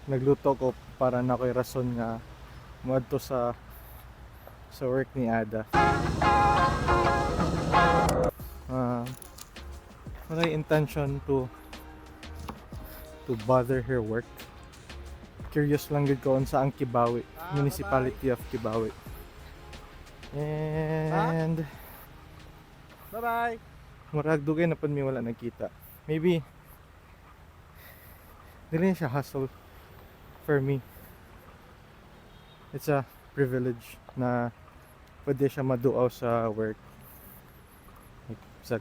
nagluto ko para na ko'y rason nga moadto sa work ni Ada. May intention to bother her work. Curious lang gud ko unsa ang Kibawi, Municipality of Kibawi. And Bye-bye. murag dugay na pud mi wala nagkita. Maybe dili siya hustle for me. It's a privilege na pwede siya maduaw sa work. Like, sa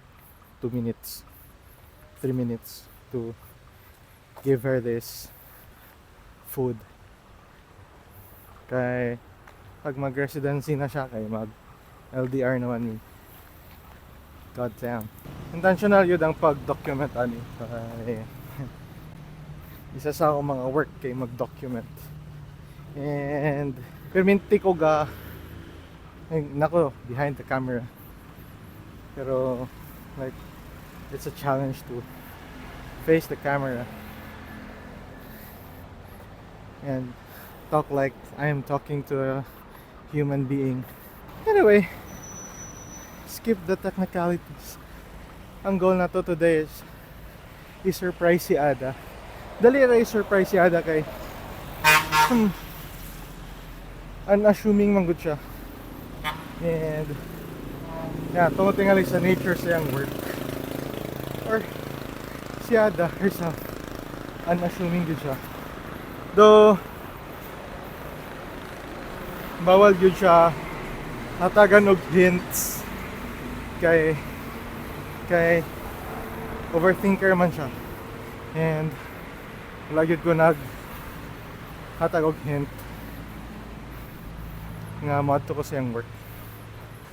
2 minutes, 3 minutes to give her this food. Kay pag mag-residency na siya, kay mag LDR naman ni. God damn. Intentional yun ang pag-document ani. Kay isa sa akong mga work kay mag-document. And perminti ko ga nako behind the camera. Pero like it's a challenge to face the camera and talk like I am talking to a human being. Anyway, skip the technicalities. Ang goal na to today is i-surprise si Ada. Dali ra i-surprise si Ada kay unassuming man gud siya. And yeah, tungod tingali sa nature sa yung work. Or si Ada herself, unassuming gud siya. Though bawal gud siya hatagan og hints kay overthinker man siya. And wala gud ko nag hatag og hint nga maadto ko sa iyang work.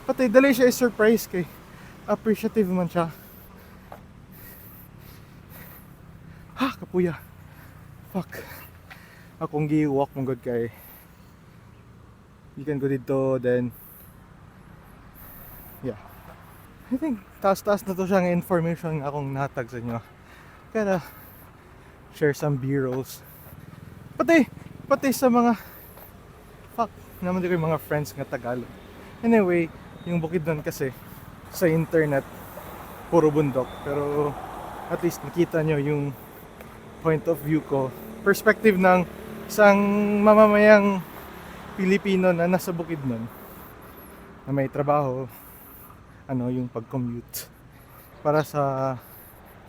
Pati dali siya i-surprise kay appreciative man siya. Ha, kapuya. Fuck. Akong gi-walk mong good kay you can go dito, then yeah. I think taas-taas na to siya ng information nga akong natag sa inyo. Kaya share some B-rolls. Pati sa mga fuck naman din ko yung mga friends nga Tagalog. Anyway, yung Bukidnon kasi sa internet puro bundok, pero at least nakita nyo yung point of view ko, perspective ng isang mamamayang Pilipino na nasa Bukidnon na may trabaho, yung pag-commute para sa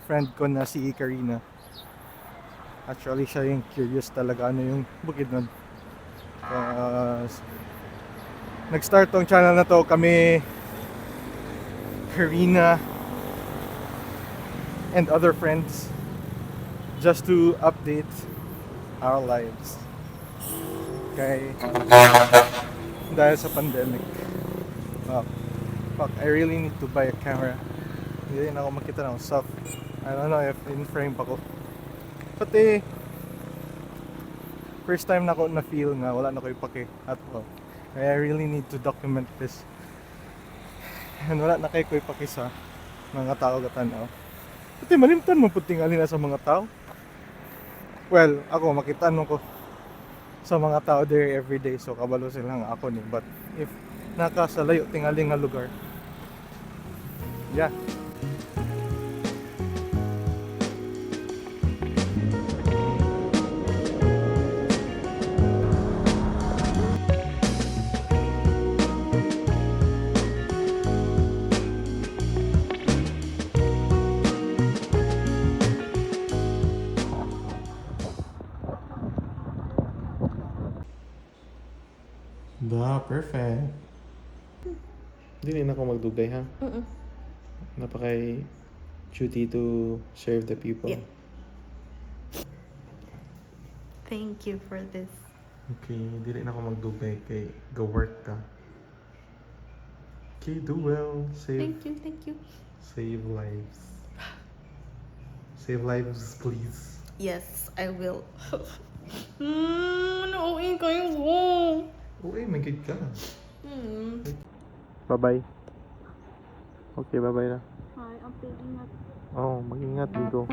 friend ko na si Karina. Actually siya yung curious talaga yung Bukidnon. Nag-start tong channel na to kami, Karina and other friends, just to update our lives dahil sa pandemic. Fuck, I really need to buy a camera. Hindi na ako makita ng stuff. I don't know if in frame pa ko. Pati first time na ako na feel nga wala na ko ipake at all. I really need to document this. And wala na kayo ko ipake sa mga tao gatanaw. Pati malimtan mo puting alin na sa mga tao. Well, ako makitaan mo ko sa mga tao there everyday, so kabalo sila nga ako ni. But if naka sa layo tingali nga lugar, yeah. Perfect. Hindi na ako magdugay, ha? Napakay duty to serve the people. Yeah. Thank you for this. Okay, hindi na ako magdugay kay go work ka. Okay, do well. Thank you. Save lives. Save lives, please. Yes, I will. Nauuin kayo. Uy, may gig ka. Bye-bye. Okay, bye-bye na. Hi, ang pwede nga. Oh, mag-ingat dito.